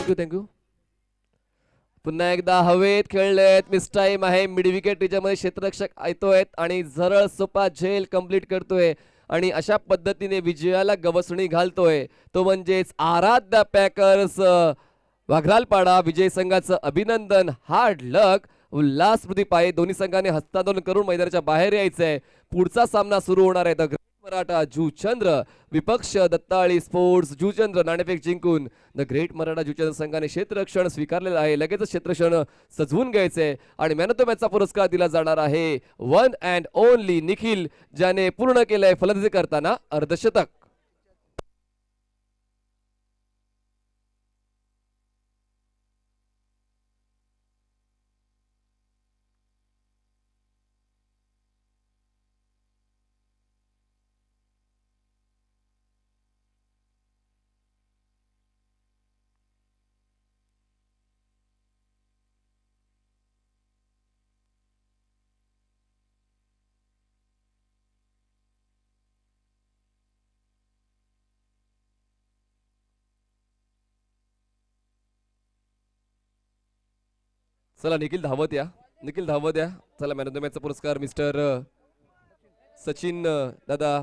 [SPEAKER 2] Thank you. पुन्हा एकदा हवेत खेळलेत. मिस टाइम आहे. मिड विकेट मध्ये क्षेत्ररक्षक येतोय आणि सरळ सोपा झेल कंप्लीट करतोय आणि अशा पद्धतीने विजयाला गवसणी घालतोय. तो म्हणजेच आराध्या पॅकर्स वाघरालपाडा विजय संघाचं अभिनंदन. हार्ड लक. उल्हास स्मृती पाये दोन्ही संघाने हस्तांदोलन करून मैदानाच्या बाहेर यायचंय. पुढचा सामना सुरू होणार आहे. द ग्रेट मराठा जुचंद्र विपक्ष दत्ताळी स्पोर्ट्स. जुचंद्र नाणेफेक जिंकून द ग्रेट मराठा जुचंद्र संघाने क्षेत्ररक्षण स्वीकारलेलं आहे. लगेच क्षेत्ररक्षण सजवून घ्यायचंय आणि मॅन ऑफ द मॅचचा पुरस्कार दिला जाणार आहे वन अँड ओनली निखिल, ज्याने पूर्ण केलंय फलंदाजी करताना अर्धशतक. चला निखिल धावत या, निखिल धावत या. चला मॅन ऑफ द मॅचचा पुरस्कार मिस्टर सचिन दादा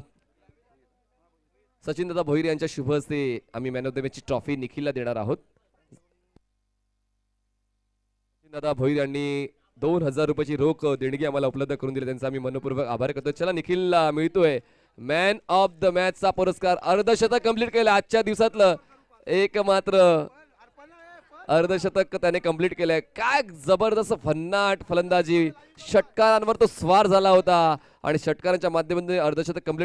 [SPEAKER 2] भोईर यांच्या शुभ हस्ते आम्ही मॅन ऑफ द मॅचची ट्रॉफी निखिलला देणार आहोत. दादा भोईर यांनी 2000 रुपयाची रोख देणगी आम्हाला उपलब्ध करून दिली, त्यांचा आम्ही मनपूर्वक आभार करतो. चला निखिलला मिळतोय मॅन ऑफ द मॅचचा पुरस्कार. अर्धशतक कंप्लीट केलं आजच्या दिवसातलं एक मात्र अर्धशतक त्याने कंप्लीट केलंय. काय जबरदस्त भन्नाट फलंदाजी, षटकारांवर तो स्वार झाला होता आणि षटकारांच्या माध्यमातून अर्धशतक कंप्लीट